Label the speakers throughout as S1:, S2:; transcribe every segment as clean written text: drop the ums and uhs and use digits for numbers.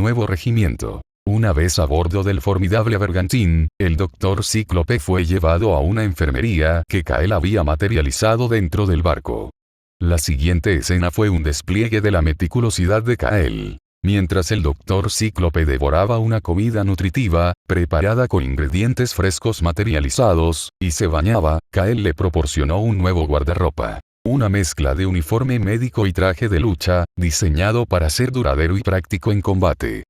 S1: nuevo regimiento. Una vez a bordo del formidable bergantín, el Dr. Cíclope fue llevado a una enfermería que Kael había materializado dentro del barco. La siguiente escena fue un despliegue de la meticulosidad de Kael. Mientras el Dr. Cíclope devoraba una comida nutritiva, preparada con ingredientes frescos materializados, y se bañaba, Kael le proporcionó un nuevo guardarropa. Una mezcla de uniforme médico y traje de lucha, diseñado para ser duradero y práctico en combate.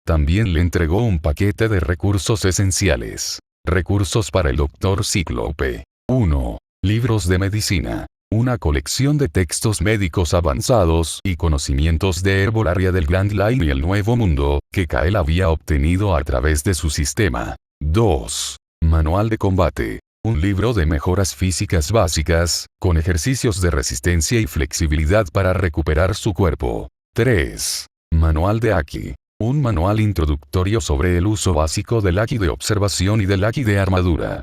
S1: También le entregó un paquete de recursos esenciales. Recursos para el Dr. Cíclope. 1. Libros de medicina. Una colección de textos médicos avanzados y conocimientos de herbolaria del Grand Line y el Nuevo Mundo, que Kael había obtenido a través de su sistema. 2. Manual de combate. Un libro de mejoras físicas básicas, con ejercicios de resistencia y flexibilidad para recuperar su cuerpo. 3. Manual de Haki. Un manual introductorio sobre el uso básico del Haki de observación y del Haki de armadura.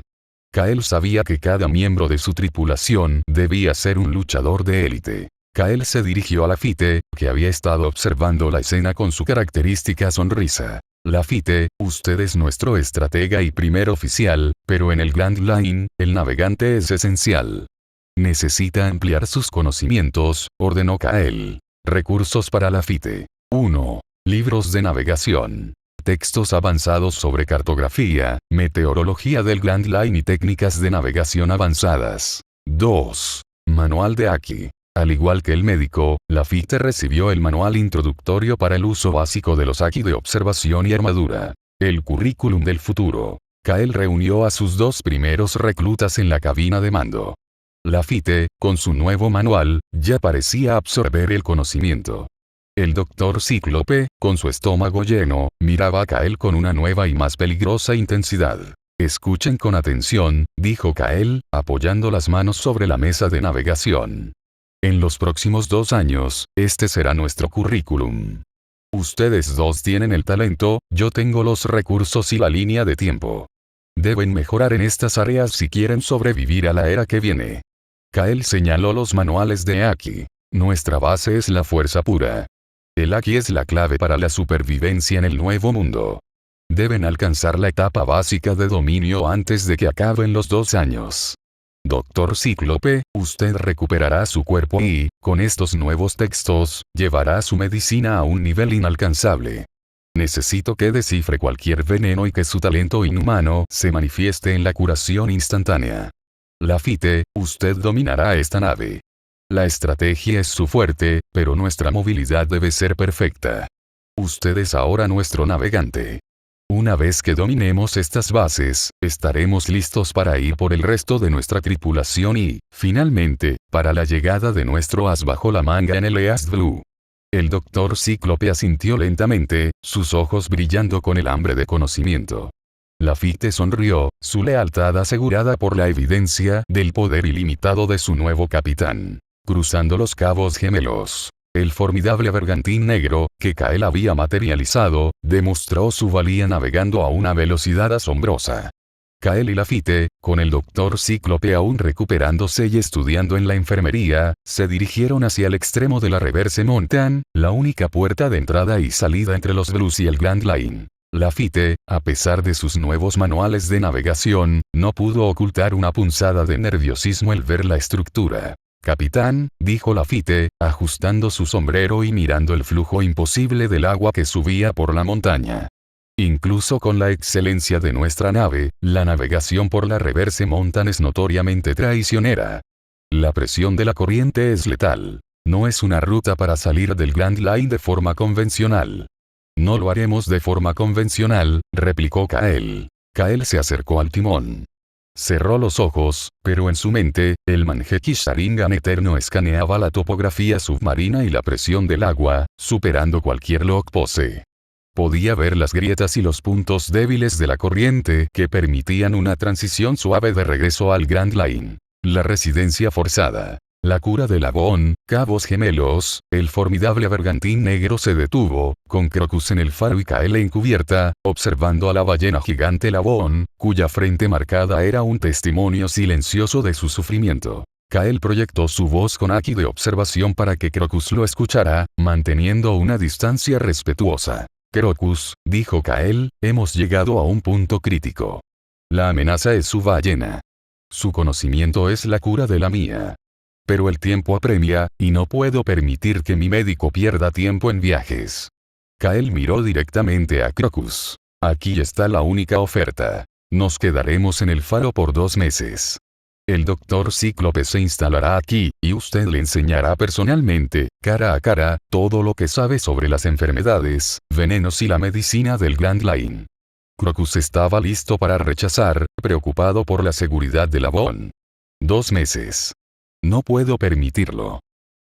S1: Kael sabía que cada miembro de su tripulación debía ser un luchador de élite. Kael se dirigió a Lafitte, que había estado observando la escena con su característica sonrisa. Lafitte, usted es nuestro estratega y primer oficial, pero en el Grand Line, el navegante es esencial. Necesita ampliar sus conocimientos, ordenó Kael. Recursos para Lafitte. 1. Libros de navegación. Textos avanzados sobre cartografía, meteorología del Grand Line y técnicas de navegación avanzadas. 2. Manual de Haki. Al igual que el médico, Lafitte recibió el manual introductorio para el uso básico de los Haki de observación y armadura. El currículum del futuro. Kael reunió a sus 2 primeros reclutas en la cabina de mando. Lafitte, con su nuevo manual, ya parecía absorber el conocimiento. El Dr. Cíclope, con su estómago lleno, miraba a Kael con una nueva y más peligrosa intensidad. Escuchen con atención, dijo Kael, apoyando las manos sobre la mesa de navegación. En los próximos 2 años, este será nuestro currículum. Ustedes 2 tienen el talento, yo tengo los recursos y la línea de tiempo. Deben mejorar en estas áreas si quieren sobrevivir a la era que viene. Kael señaló los manuales de Haki. Nuestra base es la fuerza pura. El Haki es la clave para la supervivencia en el Nuevo Mundo. Deben alcanzar la etapa básica de dominio antes de que acaben los 2 años. Dr. Cíclope, usted recuperará su cuerpo y, con estos nuevos textos, llevará su medicina a un nivel inalcanzable. Necesito que descifre cualquier veneno y que su talento inhumano se manifieste en la curación instantánea. Lafitte, usted dominará esta nave. La estrategia es su fuerte, pero nuestra movilidad debe ser perfecta. Usted es ahora nuestro navegante. Una vez que dominemos estas bases, estaremos listos para ir por el resto de nuestra tripulación y, finalmente, para la llegada de nuestro as bajo la manga en el East Blue. El Dr. Cíclope asintió lentamente, sus ojos brillando con el hambre de conocimiento. Lafitte sonrió, su lealtad asegurada por la evidencia del poder ilimitado de su nuevo capitán. Cruzando los cabos gemelos. El formidable bergantín negro, que Kael había materializado, demostró su valía navegando a una velocidad asombrosa. Kael y Lafitte, con el Dr. Cíclope aún recuperándose y estudiando en la enfermería, se dirigieron hacia el extremo de la Reverse Mountain, la única puerta de entrada y salida entre los Blues y el Grand Line. Lafitte, a pesar de sus nuevos manuales de navegación, no pudo ocultar una punzada de nerviosismo al ver la estructura. Capitán, dijo Lafitte, ajustando su sombrero y mirando el flujo imposible del agua que subía por la montaña. Incluso con la excelencia de nuestra nave, la navegación por la Reverse Mountain es notoriamente traicionera. La presión de la corriente es letal. No es una ruta para salir del Grand Line de forma convencional. No lo haremos de forma convencional, replicó Kael. Kael se acercó al timón. Cerró los ojos, pero en su mente, el Mangekyou Sharingan eterno escaneaba la topografía submarina y la presión del agua, superando cualquier lock pose. Podía ver las grietas y los puntos débiles de la corriente que permitían una transición suave de regreso al Grand Line. La residencia forzada. La cura de Lagoon, cabos gemelos, el formidable bergantín negro se detuvo, con Crocus en el faro y Kael en cubierta, observando a la ballena gigante Lagoon, cuya frente marcada era un testimonio silencioso de su sufrimiento. Kael proyectó su voz con Haki de observación para que Crocus lo escuchara, manteniendo una distancia respetuosa. Crocus, dijo Kael, hemos llegado a un punto crítico. La amenaza es su ballena. Su conocimiento es la cura de la mía. Pero el tiempo apremia, y no puedo permitir que mi médico pierda tiempo en viajes. Kael miró directamente a Crocus. Aquí está la única oferta. Nos quedaremos en el faro por 2 meses. El doctor Cíclope se instalará aquí, y usted le enseñará personalmente, cara a cara, todo lo que sabe sobre las enfermedades, venenos y la medicina del Grand Line. Crocus estaba listo para rechazar, preocupado por la seguridad de Lavon. 2 meses. No puedo permitirlo.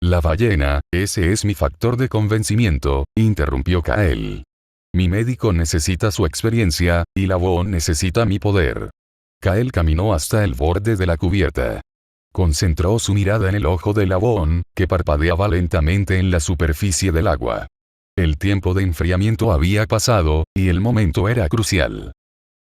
S1: La ballena, ese es mi factor de convencimiento, interrumpió Kael. Mi médico necesita su experiencia, y Lavon necesita mi poder. Kael caminó hasta el borde de la cubierta. Concentró su mirada en el ojo de Lavon, que parpadeaba lentamente en la superficie del agua. El tiempo de enfriamiento había pasado, y el momento era crucial.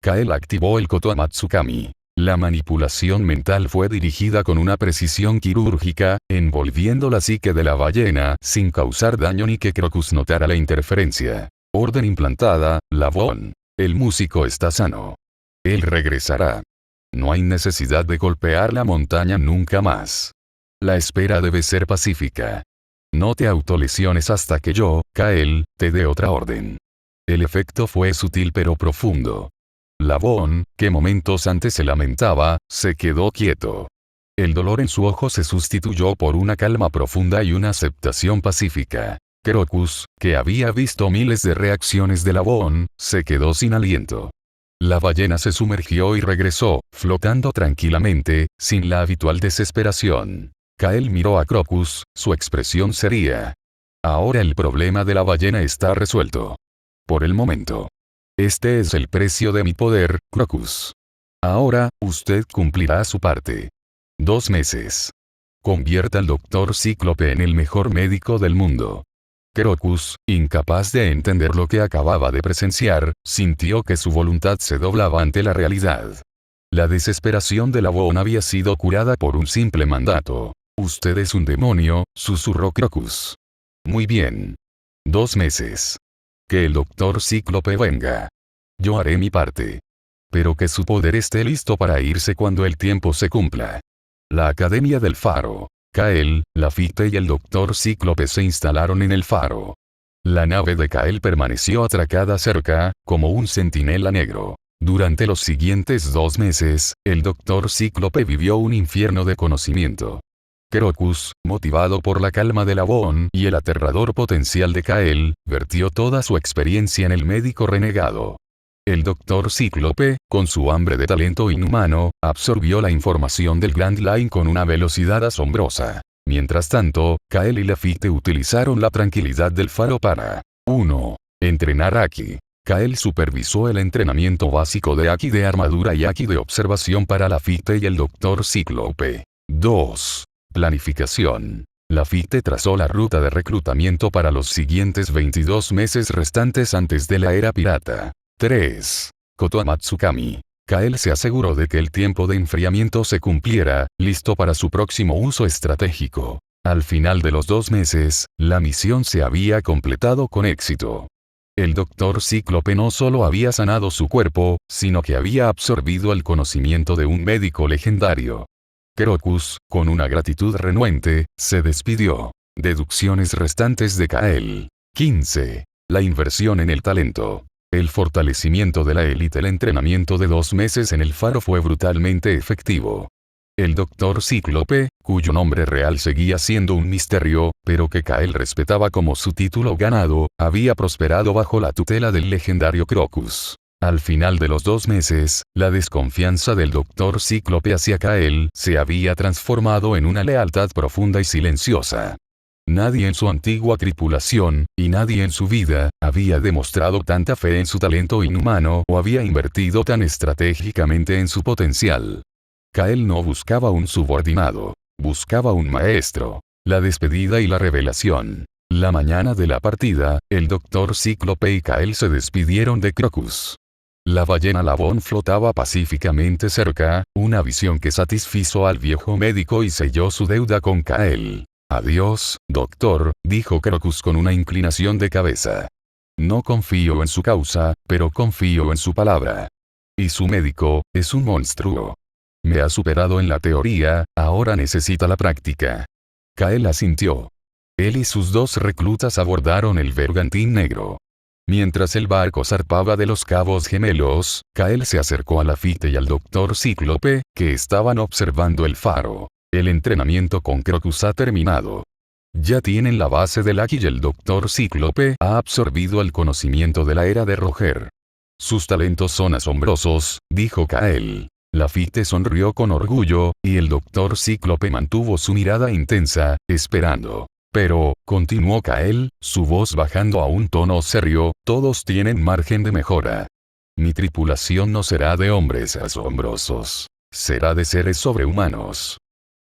S1: Kael activó el Koto Amatsukami. La manipulación mental fue dirigida con una precisión quirúrgica, envolviendo la psique de la ballena, sin causar daño ni que Crocus notara la interferencia. Orden implantada, Lavon. El músico está sano. Él regresará. No hay necesidad de golpear la montaña nunca más. La espera debe ser pacífica. No te autolesiones hasta que yo, Kael, te dé otra orden. El efecto fue sutil pero profundo. Lavon, que momentos antes se lamentaba, se quedó quieto. El dolor en su ojo se sustituyó por una calma profunda y una aceptación pacífica. Crocus, que había visto miles de reacciones de Lavon, se quedó sin aliento. La ballena se sumergió y regresó, flotando tranquilamente, sin la habitual desesperación. Kael miró a Crocus, su expresión seria. Ahora el problema de la ballena está resuelto. Por el momento. Este es el precio de mi poder, Crocus. Ahora, usted cumplirá su parte. 2 meses. Convierta al doctor Cíclope en el mejor médico del mundo. Crocus, incapaz de entender lo que acababa de presenciar, sintió que su voluntad se doblaba ante la realidad. La desesperación de Lavon había sido curada por un simple mandato. Usted es un demonio, susurró Crocus. Muy bien. 2 meses. Que el doctor Cíclope venga. Yo haré mi parte. Pero que su poder esté listo para irse cuando el tiempo se cumpla. La Academia del Faro. Kael, Lafitte y el doctor Cíclope se instalaron en el faro. La nave de Kael permaneció atracada cerca, como un centinela negro. Durante los siguientes 2 meses, el doctor Cíclope vivió un infierno de conocimiento. Crocus, motivado por la calma de Lavon y el aterrador potencial de Kael, vertió toda su experiencia en el médico renegado. El doctor Cíclope, con su hambre de talento inhumano, absorbió la información del Grand Line con una velocidad asombrosa. Mientras tanto, Kael y Lafitte utilizaron la tranquilidad del faro para 1. Entrenar Haki. Kael supervisó el entrenamiento básico de Haki de armadura y Haki de observación para Lafitte y el doctor Cíclope. 2. Planificación. Lafitte trazó la ruta de reclutamiento para los siguientes 22 meses restantes antes de la era pirata. 3. Koto Amatsukami. Kael se aseguró de que el tiempo de enfriamiento se cumpliera, listo para su próximo uso estratégico. Al final de los 2 meses, la misión se había completado con éxito. El doctor Cíclope no solo había sanado su cuerpo, sino que había absorbido el conocimiento de un médico legendario. Crocus, con una gratitud renuente, se despidió. Deducciones restantes de Kael. 15. La inversión en el talento. El fortalecimiento de la élite. El entrenamiento de 2 meses en el faro fue brutalmente efectivo. El doctor Cíclope, cuyo nombre real seguía siendo un misterio, pero que Kael respetaba como su título ganado, había prosperado bajo la tutela del legendario Crocus. Al final de los 2 meses, la desconfianza del doctor Cíclope hacia Kael se había transformado en una lealtad profunda y silenciosa. Nadie en su antigua tripulación, y nadie en su vida, había demostrado tanta fe en su talento inhumano o había invertido tan estratégicamente en su potencial. Kael no buscaba un subordinado. Buscaba un maestro. La despedida y la revelación. La mañana de la partida, el doctor Cíclope y Kael se despidieron de Crocus. La ballena Lavon flotaba pacíficamente cerca, una visión que satisfizo al viejo médico y selló su deuda con Kael. Adiós, doctor, dijo Crocus con una inclinación de cabeza. No confío en su causa, pero confío en su palabra. Y su médico, es un monstruo. Me ha superado en la teoría, ahora necesita la práctica. Kael asintió. Él y sus 2 reclutas abordaron el bergantín negro. Mientras el barco zarpaba de los Cabos Gemelos, Kael se acercó a Lafitte y al Dr. Cíclope, que estaban observando el faro. El entrenamiento con Crocus ha terminado. Ya tienen la base del Lucky y el Dr. Cíclope ha absorbido el conocimiento de la era de Roger. Sus talentos son asombrosos, dijo Kael. Lafitte sonrió con orgullo, y el Dr. Cíclope mantuvo su mirada intensa, esperando. Pero, continuó Kael, su voz bajando a un tono serio, todos tienen margen de mejora. Mi tripulación no será de hombres asombrosos. Será de seres sobrehumanos.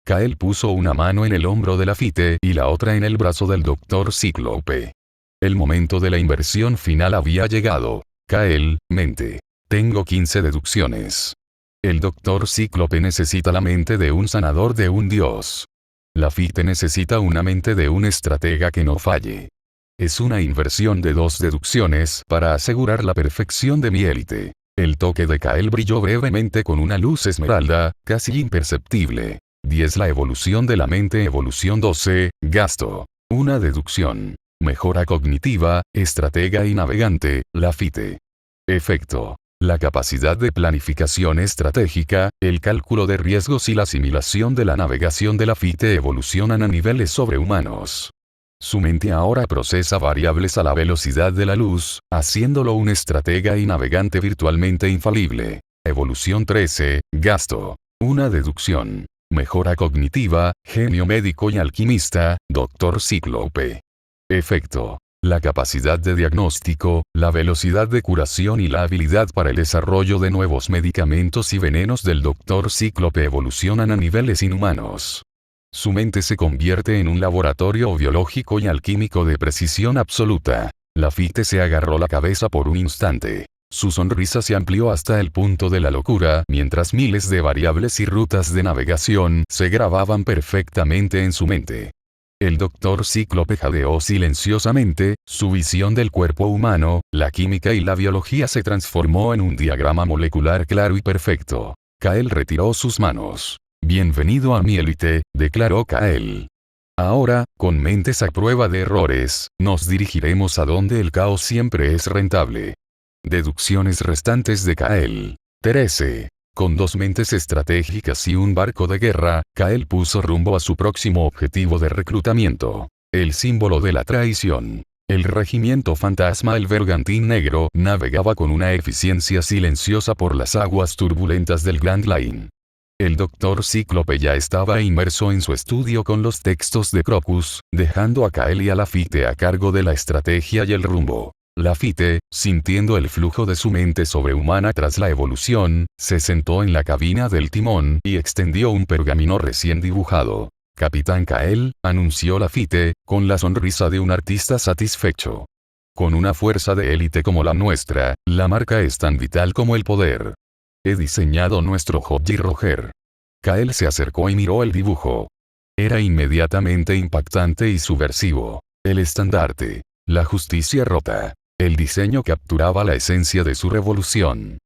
S1: Kael puso una mano en el hombro de Lafitte y la otra en el brazo del Dr. Cíclope. El momento de la inversión final había llegado. Kael, mente. Tengo 15 deducciones. El Dr. Cíclope necesita la mente de un sanador de un dios. Lafitte necesita una mente de un estratega que no falle. Es una inversión de 2 deducciones para asegurar la perfección de mi élite. El toque de Kael brilló brevemente con una luz esmeralda, casi imperceptible. 10 La evolución de la mente. Evolución 12, gasto. Una deducción. Mejora cognitiva, estratega y navegante, Lafitte. Efecto. La capacidad de planificación estratégica, el cálculo de riesgos y la asimilación de la navegación de Lafitte evolucionan a niveles sobrehumanos. Su mente ahora procesa variables a la velocidad de la luz, haciéndolo un estratega y navegante virtualmente infalible. Evolución 13, gasto. Una deducción. Mejora cognitiva, genio médico y alquimista, Dr. Cíclope. Efecto. La capacidad de diagnóstico, la velocidad de curación y la habilidad para el desarrollo de nuevos medicamentos y venenos del Dr. Cíclope evolucionan a niveles inhumanos. Su mente se convierte en un laboratorio biológico y alquímico de precisión absoluta. Lafitte se agarró la cabeza por un instante. Su sonrisa se amplió hasta el punto de la locura, mientras miles de variables y rutas de navegación se grababan perfectamente en su mente. El Dr. Cíclope jadeó silenciosamente, su visión del cuerpo humano, la química y la biología se transformó en un diagrama molecular claro y perfecto. Kael retiró sus manos. Bienvenido a mi élite, declaró Kael. Ahora, con mentes a prueba de errores, nos dirigiremos a donde el caos siempre es rentable. Deducciones restantes de Kael. 13. Con 2 mentes estratégicas y un barco de guerra, Kael puso rumbo a su próximo objetivo de reclutamiento. El símbolo de la traición. El regimiento fantasma el Bergantín Negro navegaba con una eficiencia silenciosa por las aguas turbulentas del Grand Line. El Dr. Cíclope ya estaba inmerso en su estudio con los textos de Crocus, dejando a Kael y a Lafitte a cargo de la estrategia y el rumbo. Lafitte, sintiendo el flujo de su mente sobrehumana tras la evolución, se sentó en la cabina del timón y extendió un pergamino recién dibujado. Capitán Kael, anunció Lafitte, con la sonrisa de un artista satisfecho. Con una fuerza de élite como la nuestra, la marca es tan vital como el poder. He diseñado nuestro Jolly Roger. Kael se acercó y miró el dibujo. Era inmediatamente impactante y subversivo. El estandarte. La justicia rota. El diseño capturaba la esencia de su revolución.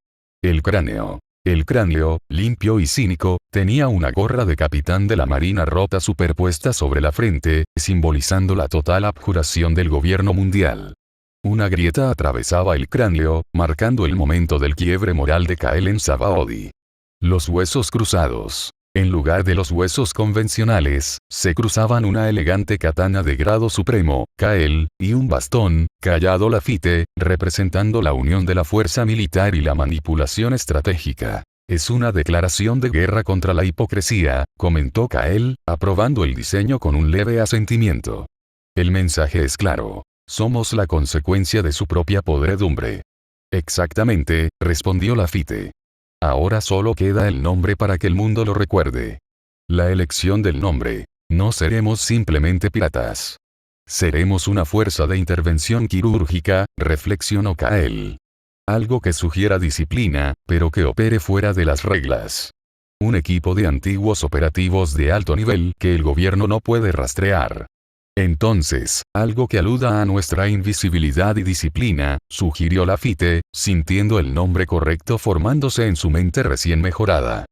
S1: El cráneo. El cráneo, limpio y cínico, tenía una gorra de capitán de la marina rota superpuesta sobre la frente, simbolizando la total abjuración del gobierno mundial. Una grieta atravesaba el cráneo, marcando el momento del quiebre moral de Kael en Sabaody. Los huesos cruzados. En lugar de los huesos convencionales, se cruzaban una elegante katana de grado supremo, Kael, y un bastón, callado Lafitte, representando la unión de la fuerza militar y la manipulación estratégica. Es una declaración de guerra contra la hipocresía, comentó Kael, aprobando el diseño con un leve asentimiento. El mensaje es claro. Somos la consecuencia de su propia podredumbre. Exactamente, respondió Lafitte. Ahora solo queda el nombre para que el mundo lo recuerde. La elección del nombre. No seremos simplemente piratas. Seremos una fuerza de intervención quirúrgica, reflexionó Kael. Algo que sugiera disciplina, pero que opere fuera de las reglas. Un equipo de antiguos operativos de alto nivel que el gobierno no puede rastrear. Entonces, algo que aluda a nuestra invisibilidad y disciplina, sugirió Lafite, sintiendo el nombre correcto formándose en su mente recién mejorada.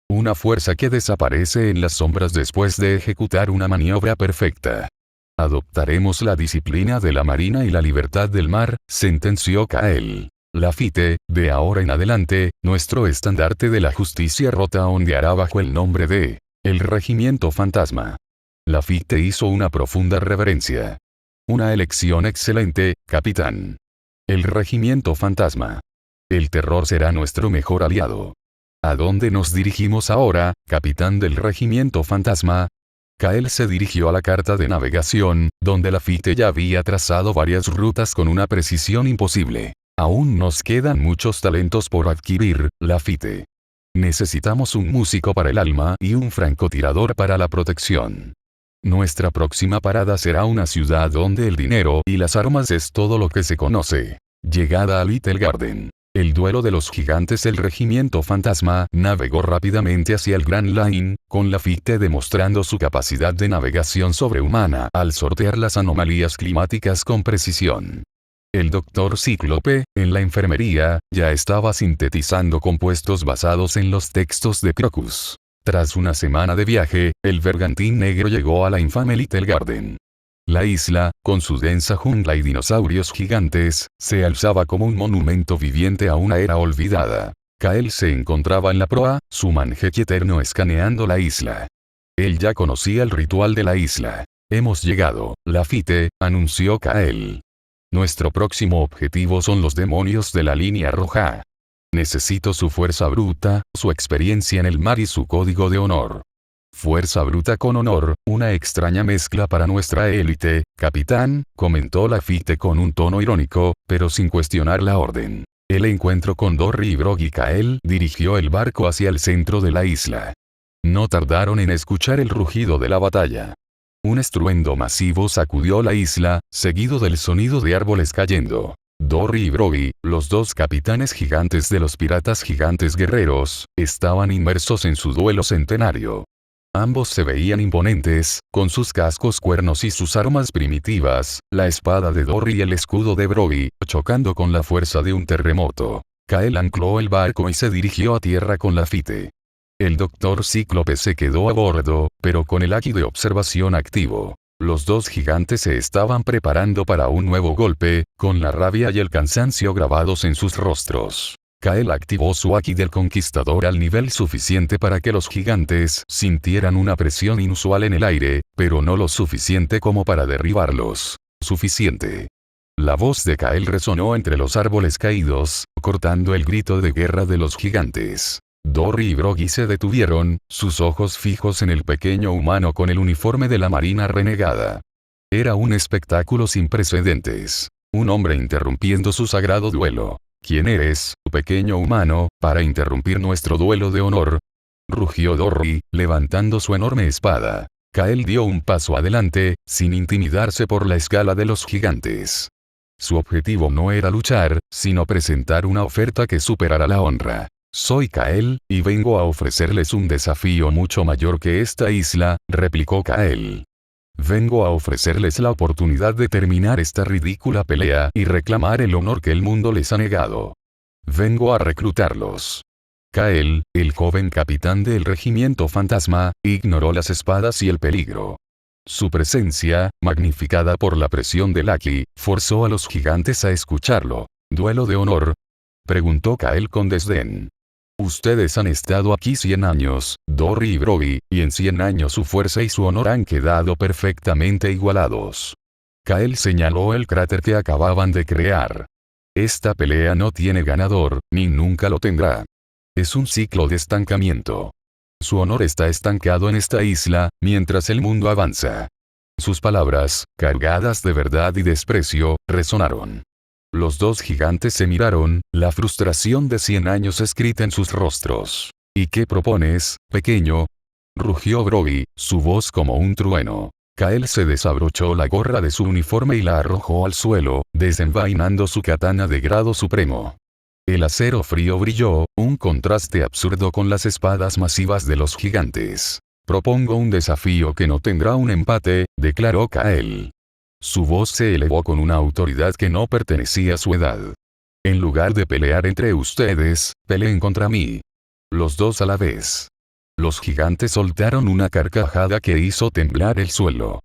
S1: Una fuerza que desaparece en las sombras después de ejecutar una maniobra perfecta. Adoptaremos la disciplina de la marina y la libertad del mar, sentenció Kael. Lafite, de ahora en adelante, nuestro estandarte de la justicia rota ondeará bajo el nombre de el Regimiento Fantasma. Lafite hizo una profunda reverencia. Una elección excelente, capitán. El Regimiento Fantasma. El terror será nuestro mejor aliado. ¿A dónde nos dirigimos ahora, capitán del Regimiento Fantasma? Kael se dirigió a la carta de navegación, donde Lafite ya había trazado varias rutas con una precisión imposible. Aún nos quedan muchos talentos por adquirir, Lafite. Necesitamos un músico para el alma y un francotirador para la protección. Nuestra próxima parada será una ciudad donde el dinero y las armas es todo lo que se conoce. Llegada a Little Garden. El duelo de los gigantes. El Regimiento Fantasma navegó rápidamente hacia el Grand Line, con Lafite demostrando su capacidad de navegación sobrehumana al sortear las anomalías climáticas con precisión. El Dr. Cíclope, en la enfermería, ya estaba sintetizando compuestos basados en los textos de Crocus. Tras una semana de viaje, el bergantín negro llegó a la infame Little Garden. La isla, con su densa jungla y dinosaurios gigantes, se alzaba como un monumento viviente a una era olvidada. Kael se encontraba en la proa, su manjeque eterno escaneando la isla. Él ya conocía el ritual de la isla. Hemos llegado, Lafite, anunció Kael. Nuestro próximo objetivo son los demonios de la línea roja. Necesito su fuerza bruta, su experiencia en el mar y su código de honor. Fuerza bruta con honor, una extraña mezcla para nuestra élite, capitán, comentó Lafite con un tono irónico, pero sin cuestionar la orden. El encuentro con Dory y Brog y Kael dirigió el barco hacia el centro de la isla. No tardaron en escuchar el rugido de la batalla. Un estruendo masivo sacudió la isla, seguido del sonido de árboles cayendo. Dory y Broggy, los dos capitanes gigantes de los piratas gigantes guerreros, estaban inmersos en su duelo centenario. Ambos se veían imponentes, con sus cascos cuernos y sus armas primitivas, la espada de Dory y el escudo de Broggy, chocando con la fuerza de un terremoto. Kael ancló el barco y se dirigió a tierra con Lafite. El Dr. Cíclope se quedó a bordo, pero con el haki de observación activo. Los dos gigantes se estaban preparando para un nuevo golpe, con la rabia y el cansancio grabados en sus rostros. Kael activó su haki del conquistador al nivel suficiente para que los gigantes sintieran una presión inusual en el aire, pero no lo suficiente como para derribarlos. Suficiente. La voz de Kael resonó entre los árboles caídos, cortando el grito de guerra de los gigantes. Dory y Broggy se detuvieron, sus ojos fijos en el pequeño humano con el uniforme de la marina renegada. Era un espectáculo sin precedentes. Un hombre interrumpiendo su sagrado duelo. ¿Quién eres, pequeño humano, para interrumpir nuestro duelo de honor? Rugió Dory, levantando su enorme espada. Kael dio un paso adelante, sin intimidarse por la escala de los gigantes. Su objetivo no era luchar, sino presentar una oferta que superara la honra. Soy Kael, y vengo a ofrecerles un desafío mucho mayor que esta isla, replicó Kael. Vengo a ofrecerles la oportunidad de terminar esta ridícula pelea y reclamar el honor que el mundo les ha negado. Vengo a reclutarlos. Kael, el joven capitán del Regimiento Fantasma, ignoró las espadas y el peligro. Su presencia, magnificada por la presión del haki, forzó a los gigantes a escucharlo. ¿Duelo de honor?, preguntó Kael con desdén. Ustedes han estado aquí 100 años, Dory y Broggy, y en 100 años su fuerza y su honor han quedado perfectamente igualados. Kael señaló el cráter que acababan de crear. Esta pelea no tiene ganador, ni nunca lo tendrá. Es un ciclo de estancamiento. Su honor está estancado en esta isla, mientras el mundo avanza. Sus palabras, cargadas de verdad y desprecio, resonaron. Los dos gigantes se miraron, la frustración de 100 años escrita en sus rostros. ¿Y qué propones, pequeño?, rugió Broggy, su voz como un trueno. Kael se desabrochó la gorra de su uniforme y la arrojó al suelo, desenvainando su katana de grado supremo. El acero frío brilló, un contraste absurdo con las espadas masivas de los gigantes. Propongo un desafío que no tendrá un empate, declaró Kael. Su voz se elevó con una autoridad que no pertenecía a su edad. En lugar de pelear entre ustedes, peleen contra mí. Los dos a la vez. Los gigantes soltaron una carcajada que hizo temblar el suelo.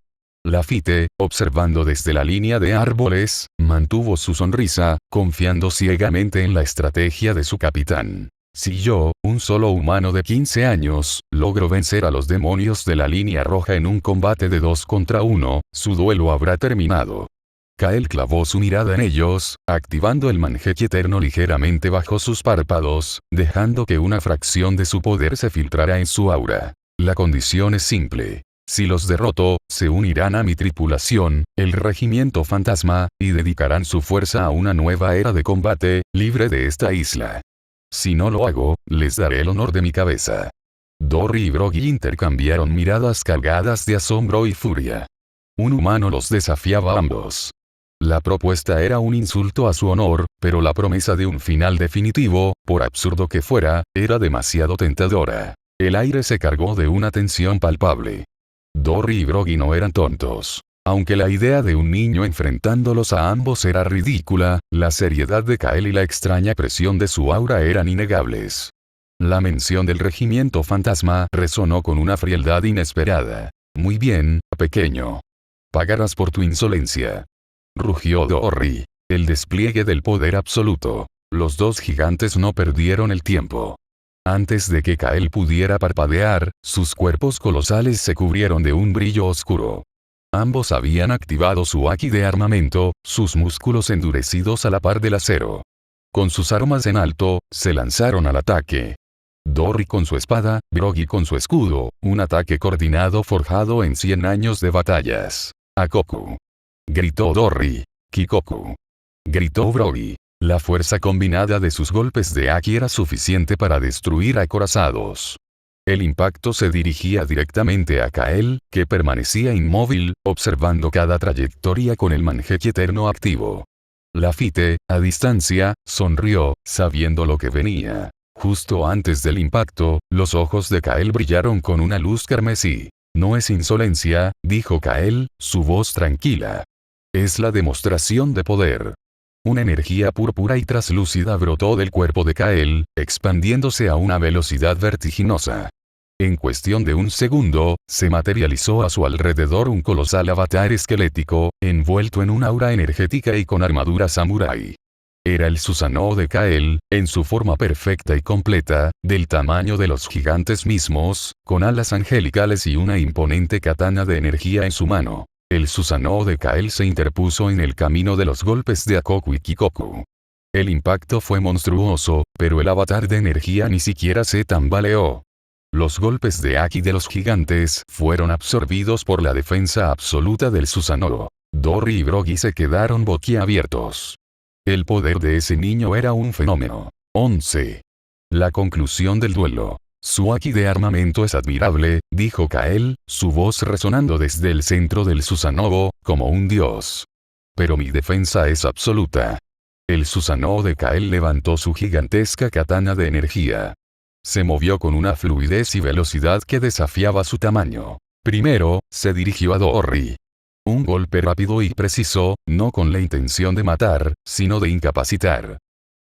S1: Lafite, observando desde la línea de árboles, mantuvo su sonrisa, confiando ciegamente en la estrategia de su capitán. Si yo, un solo humano de 15 años, logro vencer a los demonios de la línea roja en un combate de 2 contra 1, su duelo habrá terminado. Kael clavó su mirada en ellos, activando el manjequi eterno ligeramente bajo sus párpados, dejando que una fracción de su poder se filtrara en su aura. La condición es simple. Si los derroto, se unirán a mi tripulación, el regimiento fantasma, y dedicarán su fuerza a una nueva era de combate, libre de esta isla. Si no lo hago, les daré el honor de mi cabeza. Dory y Broggy intercambiaron miradas cargadas de asombro y furia. Un humano los desafiaba a ambos. La propuesta era un insulto a su honor, pero la promesa de un final definitivo, por absurdo que fuera, era demasiado tentadora. El aire se cargó de una tensión palpable. Dory y Broggy no eran tontos. Aunque la idea de un niño enfrentándolos a ambos era ridícula, la seriedad de Kael y la extraña presión de su aura eran innegables. La mención del regimiento fantasma resonó con una frialdad inesperada. Muy bien, pequeño. Pagarás por tu insolencia. Rugió Dory. El despliegue del poder absoluto. Los dos gigantes no perdieron el tiempo. Antes de que Kael pudiera parpadear, sus cuerpos colosales se cubrieron de un brillo oscuro. Ambos habían activado su haki de armamento, sus músculos endurecidos a la par del acero. Con sus armas en alto, se lanzaron al ataque. Dory con su espada, Broggy con su escudo, un ataque coordinado forjado en 100 años de batallas. Akoku. Gritó Dory. Kikoku. Gritó Broggy. La fuerza combinada de sus golpes de haki era suficiente para destruir acorazados. El impacto se dirigía directamente a Kael, que permanecía inmóvil, observando cada trayectoria con el manjequi eterno activo. Lafite, a distancia, sonrió, sabiendo lo que venía. Justo antes del impacto, los ojos de Kael brillaron con una luz carmesí. No es insolencia, dijo Kael, su voz tranquila. Es la demostración de poder. Una energía púrpura y traslúcida brotó del cuerpo de Kael, expandiéndose a una velocidad vertiginosa. En cuestión de un segundo, se materializó a su alrededor un colosal avatar esquelético, envuelto en un aura energética y con armadura samurái. Era el Susanoo de Kael, en su forma perfecta y completa, del tamaño de los gigantes mismos, con alas angelicales y una imponente katana de energía en su mano. El Susanoo de Kael se interpuso en el camino de los golpes de Akoku y Kikoku. El impacto fue monstruoso, pero el avatar de energía ni siquiera se tambaleó. Los golpes de haki de los gigantes fueron absorbidos por la defensa absoluta del Susanoo. Dory y Broggy se quedaron boquiabiertos. El poder de ese niño era un fenómeno. 11. La conclusión del duelo. Su haki de armamento es admirable, dijo Kael, su voz resonando desde el centro del Susanoo, como un dios. Pero mi defensa es absoluta. El Susanoo de Kael levantó su gigantesca katana de energía. Se movió con una fluidez y velocidad que desafiaba su tamaño. Primero, se dirigió a Dory. Un golpe rápido y preciso, no con la intención de matar, sino de incapacitar.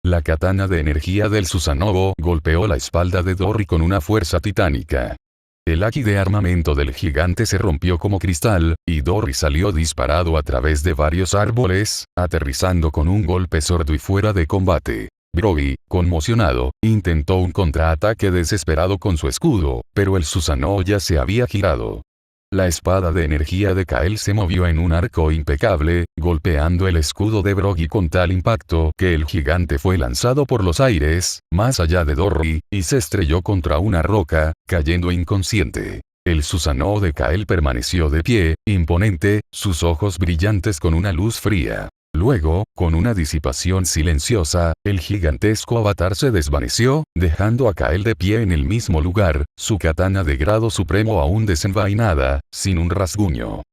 S1: La katana de energía del Susanoo golpeó la espalda de Dory con una fuerza titánica. El haki de armamento del gigante se rompió como cristal, y Dory salió disparado a través de varios árboles, aterrizando con un golpe sordo y fuera de combate. Broggy, conmocionado, intentó un contraataque desesperado con su escudo, pero el Susanoo ya se había girado. La espada de energía de Kael se movió en un arco impecable, golpeando el escudo de Broggy con tal impacto que el gigante fue lanzado por los aires, más allá de Dory, y se estrelló contra una roca, cayendo inconsciente. El Susanoo de Kael permaneció de pie, imponente, sus ojos brillantes con una luz fría. Luego, con una disipación silenciosa, el gigantesco avatar se desvaneció, dejando a Kael de pie en el mismo lugar, su katana de grado supremo aún desenvainada, sin un rasguño.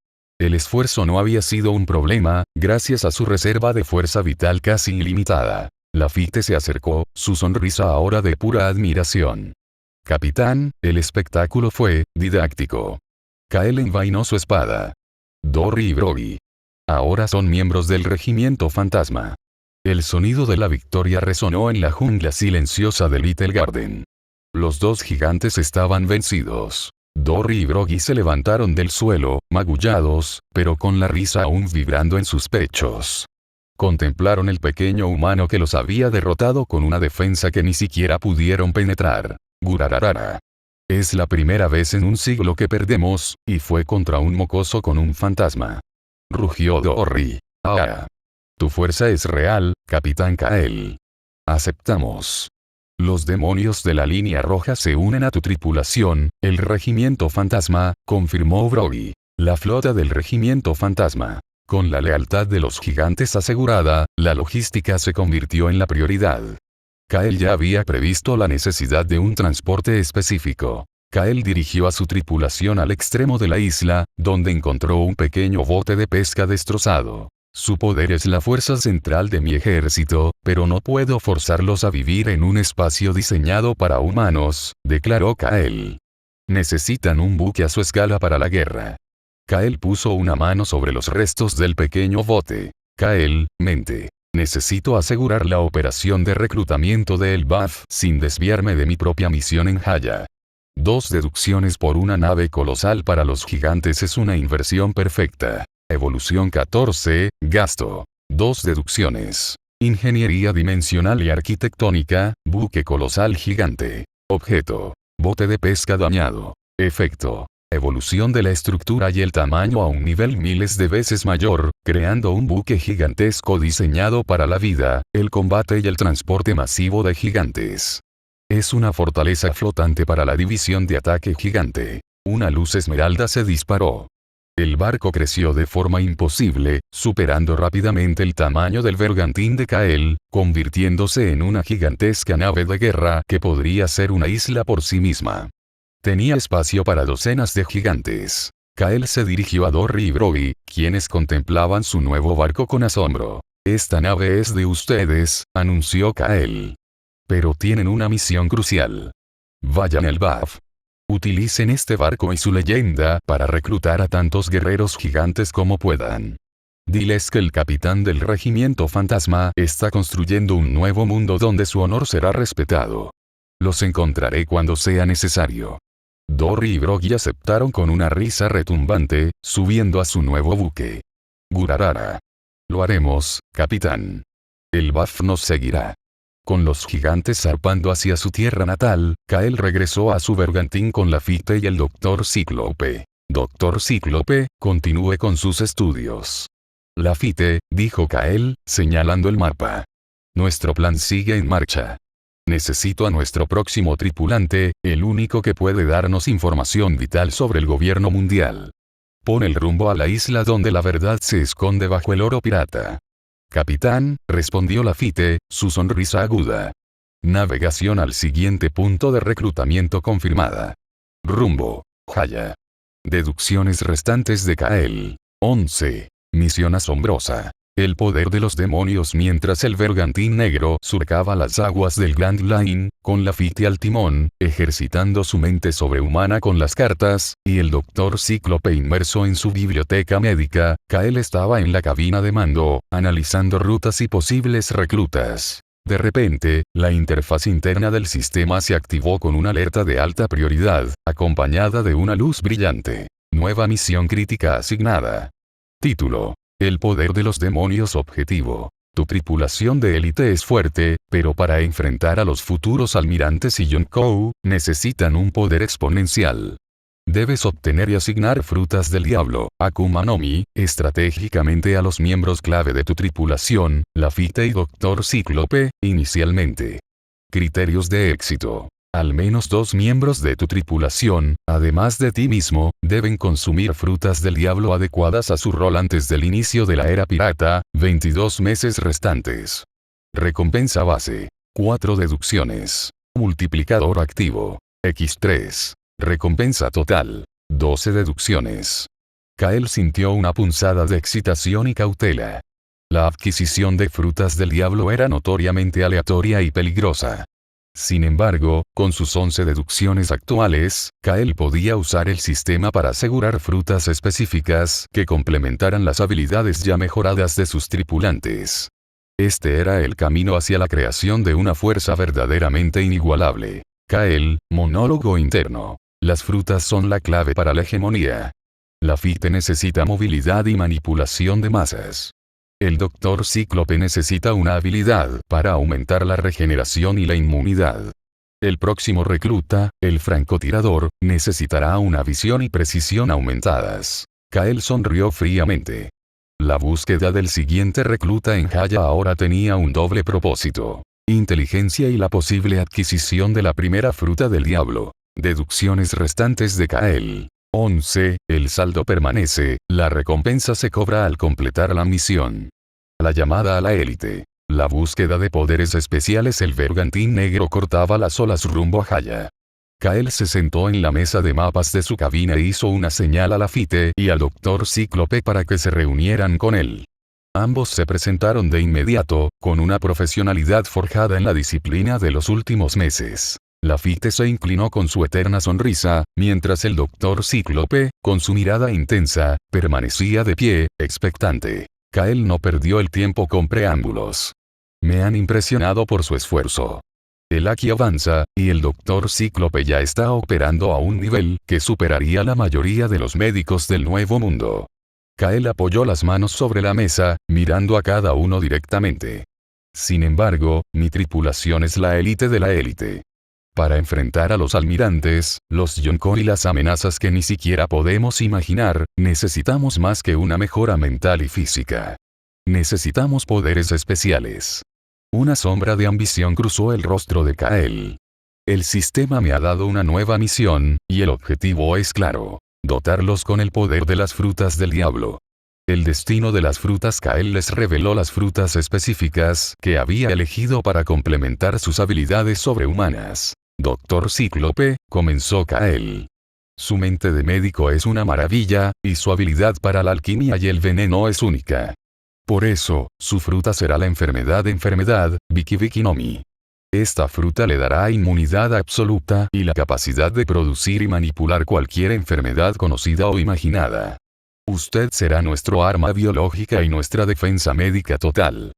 S1: El esfuerzo no había sido un problema, gracias a su reserva de fuerza vital casi ilimitada. Lafite se acercó, su sonrisa ahora de pura admiración. Capitán, el espectáculo fue didáctico. Kael envainó su espada. Dory y Broggy ahora son miembros del regimiento fantasma. El sonido de la victoria resonó en la jungla silenciosa de Little Garden. Los dos gigantes estaban vencidos. Dory y Broggy se levantaron del suelo, magullados, pero con la risa aún vibrando en sus pechos. Contemplaron el pequeño humano que los había derrotado con una defensa que ni siquiera pudieron penetrar. Gurararara. Es la primera vez en un siglo que perdemos, y fue contra un mocoso con un fantasma. Rugió Dory. Ah. Tu fuerza es real, Capitán Kael. Aceptamos. Los demonios de la línea roja se unen a tu tripulación, el regimiento fantasma, confirmó Broggy. La flota del regimiento fantasma. Con la lealtad de los gigantes asegurada, la logística se convirtió en la prioridad. Kael ya había previsto la necesidad de un transporte específico. Kael dirigió a su tripulación al extremo de la isla, donde encontró un pequeño bote de pesca destrozado. Su poder es la fuerza central de mi ejército, pero no puedo forzarlos a vivir en un espacio diseñado para humanos, declaró Kael. Necesitan un buque a su escala para la guerra. Kael puso una mano sobre los restos del pequeño bote. Kael, mente. Necesito asegurar la operación de reclutamiento de Elbaf sin desviarme de mi propia misión en Haya. 2 deducciones por una nave colosal para los gigantes es una inversión perfecta. Evolución 14, gasto. 2 deducciones. Ingeniería dimensional y arquitectónica, buque colosal gigante. Objeto. Bote de pesca dañado. Efecto. Evolución de la estructura y el tamaño a un nivel miles de veces mayor, creando un buque gigantesco diseñado para la vida, el combate y el transporte masivo de gigantes. Es una fortaleza flotante para la división de ataque gigante. Una luz esmeralda se disparó. El barco creció de forma imposible, superando rápidamente el tamaño del bergantín de Kael, convirtiéndose en una gigantesca nave de guerra que podría ser una isla por sí misma. Tenía espacio para docenas de gigantes. Kael se dirigió a Dory y Broggy, quienes contemplaban su nuevo barco con asombro. Esta nave es de ustedes, anunció Kael. Pero tienen una misión crucial. Vayan al BAF. Utilicen este barco y su leyenda para reclutar a tantos guerreros gigantes como puedan. Diles que el capitán del regimiento fantasma está construyendo un nuevo mundo donde su honor será respetado. Los encontraré cuando sea necesario. Dory y Broggy aceptaron con una risa retumbante, subiendo a su nuevo buque. Gurarara. Lo haremos, capitán. El BAF nos seguirá. Con los gigantes zarpando hacia su tierra natal, Kael regresó a su bergantín con Lafitte y el Dr. Cíclope. Dr. Cíclope, continúe con sus estudios. Lafitte, dijo Kael, señalando el mapa. Nuestro plan sigue en marcha. Necesito a nuestro próximo tripulante, el único que puede darnos información vital sobre el gobierno mundial. Pon el rumbo a la isla donde la verdad se esconde bajo el oro pirata. Capitán, respondió Lafitte, su sonrisa aguda. Navegación al siguiente punto de reclutamiento confirmada. Rumbo, Haya. Deducciones restantes de Kael. 11. Misión asombrosa. El poder de los demonios mientras el bergantín negro surcaba las aguas del Grand Line, con Lafitte al timón, ejercitando su mente sobrehumana con las cartas, y el Dr. Cíclope inmerso en su biblioteca médica, Kael estaba en la cabina de mando, analizando rutas y posibles reclutas. De repente, la interfaz interna del sistema se activó con una alerta de alta prioridad, acompañada de una luz brillante. Nueva misión crítica asignada. Título. El poder de los demonios objetivo. Tu tripulación de élite es fuerte, pero para enfrentar a los futuros almirantes y Yonkou, necesitan un poder exponencial. Debes obtener y asignar frutas del diablo, Akuma no Mi, estratégicamente a los miembros clave de tu tripulación, Lafitte y Dr. Cíclope, inicialmente. Criterios de éxito. Al menos 2 miembros de tu tripulación, además de ti mismo, deben consumir frutas del diablo adecuadas a su rol antes del inicio de la era pirata, 22 meses restantes. Recompensa base. 4 deducciones. Multiplicador activo. X3. Recompensa total. 12 deducciones. Kael sintió una punzada de excitación y cautela. La adquisición de frutas del diablo era notoriamente aleatoria y peligrosa. Sin embargo, con sus 11 deducciones actuales, Kael podía usar el sistema para asegurar frutas específicas que complementaran las habilidades ya mejoradas de sus tripulantes. Este era el camino hacia la creación de una fuerza verdaderamente inigualable. Kael, monólogo interno. Las frutas son la clave para la hegemonía. Lafitte necesita movilidad y manipulación de masas. El Dr. Cíclope necesita una habilidad para aumentar la regeneración y la inmunidad. El próximo recluta, el francotirador, necesitará una visión y precisión aumentadas. Kael sonrió fríamente. La búsqueda del siguiente recluta en Haya ahora tenía un doble propósito: inteligencia y la posible adquisición de la primera fruta del diablo. Deducciones restantes de Kael. 11. El saldo permanece, la recompensa se cobra al completar la misión. La llamada a la élite. La búsqueda de poderes especiales. El bergantín negro cortaba las olas rumbo a Haya. Kael se sentó en la mesa de mapas de su cabina e hizo una señal a Lafitte y al Dr. Cíclope para que se reunieran con él. Ambos se presentaron de inmediato, con una profesionalidad forjada en la disciplina de los últimos meses. Lafitte se inclinó con su eterna sonrisa, mientras el Dr. Cíclope, con su mirada intensa, permanecía de pie, expectante. Kael no perdió el tiempo con preámbulos. Me han impresionado por su esfuerzo. El Aki avanza, y el Dr. Cíclope ya está operando a un nivel que superaría la mayoría de los médicos del Nuevo Mundo. Kael apoyó las manos sobre la mesa, mirando a cada uno directamente. Sin embargo, mi tripulación es la élite de la élite. Para enfrentar a los almirantes, los Yonko y las amenazas que ni siquiera podemos imaginar, necesitamos más que una mejora mental y física. Necesitamos poderes especiales. Una sombra de ambición cruzó el rostro de Kael. El sistema me ha dado una nueva misión, y el objetivo es claro: dotarlos con el poder de las frutas del diablo. El destino de las frutas. Kael les reveló las frutas específicas que había elegido para complementar sus habilidades sobrehumanas. Dr. Cíclope, comenzó Kael. Su mente de médico es una maravilla, y su habilidad para la alquimia y el veneno es única. Por eso, su fruta será la enfermedad, Biki Biki no Mi. Esta fruta le dará inmunidad absoluta y la capacidad de producir y manipular cualquier enfermedad conocida o imaginada. Usted será nuestro arma biológica y nuestra defensa médica total.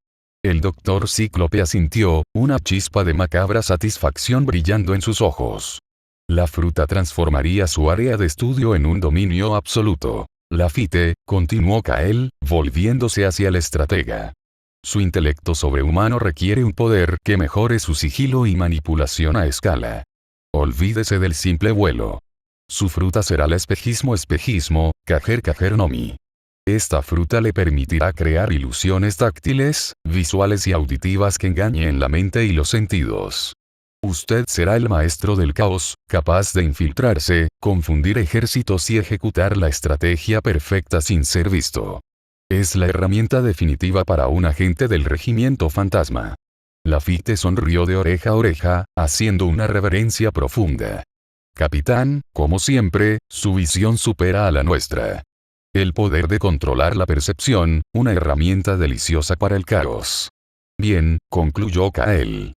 S1: El Dr. Cíclope asintió, una chispa de macabra satisfacción brillando en sus ojos. La fruta transformaría su área de estudio en un dominio absoluto. Lafitte, continuó Kael, volviéndose hacia el estratega. Su intelecto sobrehumano requiere un poder que mejore su sigilo y manipulación a escala. Olvídese del simple vuelo. Su fruta será el espejismo, Kajer no Mi. Esta fruta le permitirá crear ilusiones táctiles, visuales y auditivas que engañen la mente y los sentidos. Usted será el maestro del caos, capaz de infiltrarse, confundir ejércitos y ejecutar la estrategia perfecta sin ser visto. Es la herramienta definitiva para un agente del regimiento fantasma. Lafitte sonrió de oreja a oreja, haciendo una reverencia profunda. Capitán, como siempre, su visión supera a la nuestra. El poder de controlar la percepción, una herramienta deliciosa para el caos. Bien, concluyó Kael.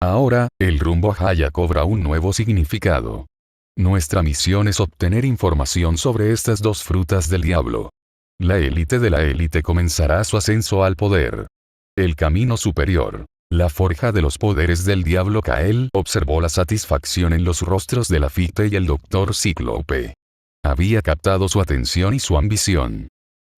S1: Ahora, el rumbo a Haya cobra un nuevo significado. Nuestra misión es obtener información sobre estas dos frutas del diablo. La élite de la élite comenzará su ascenso al poder. El camino superior. La forja de los poderes del diablo. Kael observó la satisfacción en los rostros de Lafitte y el Dr. Cíclope. Había captado su atención y su ambición.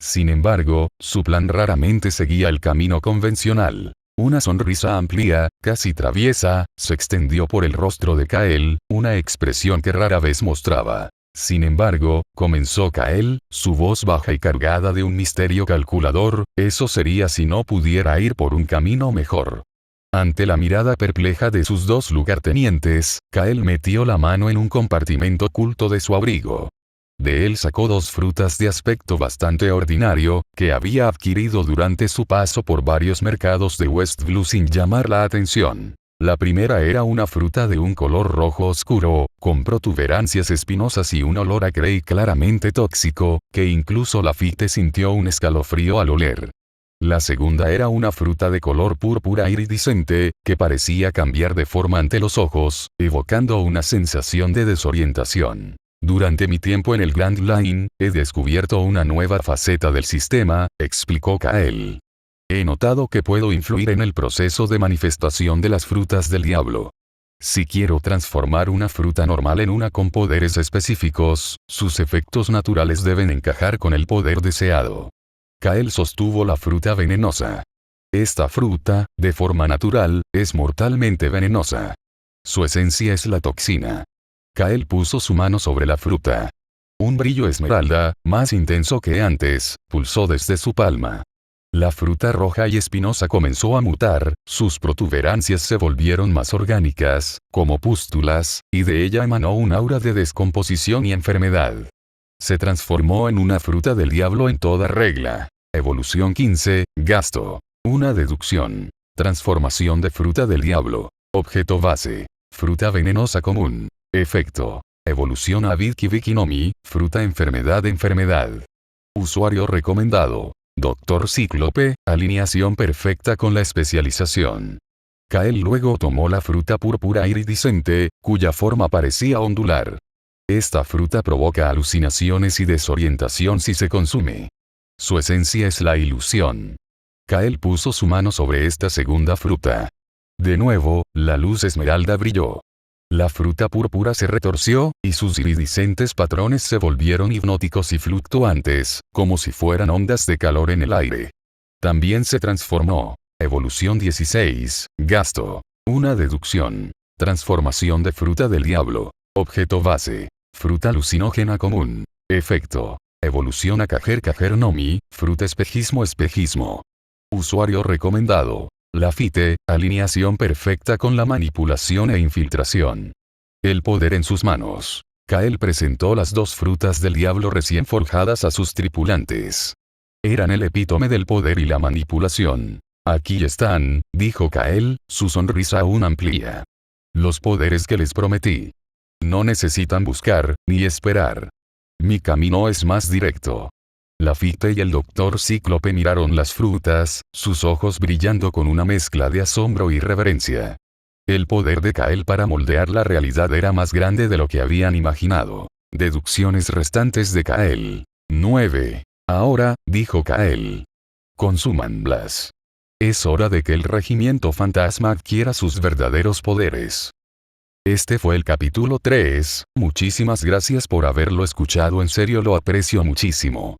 S1: Sin embargo, su plan raramente seguía el camino convencional. Una sonrisa amplia, casi traviesa, se extendió por el rostro de Kael, una expresión que rara vez mostraba. Sin embargo, comenzó Kael, su voz baja y cargada de un misterio calculador, eso sería si no pudiera ir por un camino mejor. Ante la mirada perpleja de sus dos lugartenientes, Kael metió la mano en un compartimento oculto de su abrigo. De él sacó dos frutas de aspecto bastante ordinario, que había adquirido durante su paso por varios mercados de West Blue sin llamar la atención. La primera era una fruta de un color rojo oscuro, con protuberancias espinosas y un olor a Grey claramente tóxico, que incluso Lafitte sintió un escalofrío al oler. La segunda era una fruta de color púrpura iridiscente, que parecía cambiar de forma ante los ojos, evocando una sensación de desorientación. Durante mi tiempo en el Grand Line, he descubierto una nueva faceta del sistema, explicó Kael. He notado que puedo influir en el proceso de manifestación de las frutas del diablo. Si quiero transformar una fruta normal en una con poderes específicos, sus efectos naturales deben encajar con el poder deseado. Kael sostuvo la fruta venenosa. Esta fruta, de forma natural, es mortalmente venenosa. Su esencia es la toxina. Kael puso su mano sobre la fruta. Un brillo esmeralda, más intenso que antes, pulsó desde su palma. La fruta roja y espinosa comenzó a mutar, sus protuberancias se volvieron más orgánicas, como pústulas, y de ella emanó un aura de descomposición y enfermedad. Se transformó en una fruta del diablo en toda regla. Evolución 15, gasto. Una deducción. Transformación de fruta del diablo. Objeto base. Fruta venenosa común. Efecto. Evolución a Bikibikinomi, fruta enfermedad. Usuario recomendado. Doctor Cíclope, alineación perfecta con la especialización. Kael luego tomó la fruta púrpura iridiscente, cuya forma parecía ondular. Esta fruta provoca alucinaciones y desorientación si se consume. Su esencia es la ilusión. Kael puso su mano sobre esta segunda fruta. De nuevo, la luz esmeralda brilló. La fruta púrpura se retorció, y sus iridiscentes patrones se volvieron hipnóticos y fluctuantes, como si fueran ondas de calor en el aire. También se transformó. Evolución 16, gasto. Una deducción. Transformación de fruta del diablo. Objeto base. Fruta alucinógena común. Efecto. Evolución a Kajer Nomi, fruta espejismo. Usuario recomendado. Lafite, alineación perfecta con la manipulación e infiltración. El poder en sus manos. Kael presentó las dos frutas del diablo recién forjadas a sus tripulantes. Eran el epítome del poder y la manipulación. Aquí están, dijo Kael, su sonrisa aún amplia. Los poderes que les prometí. No necesitan buscar, ni esperar. Mi camino es más directo. Lafite y el Dr. Cíclope miraron las frutas, sus ojos brillando con una mezcla de asombro y reverencia. El poder de Kael para moldear la realidad era más grande de lo que habían imaginado. Deducciones restantes de Kael. 9. Ahora, dijo Kael. Consúmanlas. Es hora de que el regimiento fantasma adquiera sus verdaderos poderes. Este fue el capítulo 3, muchísimas gracias por haberlo escuchado, en serio lo aprecio muchísimo.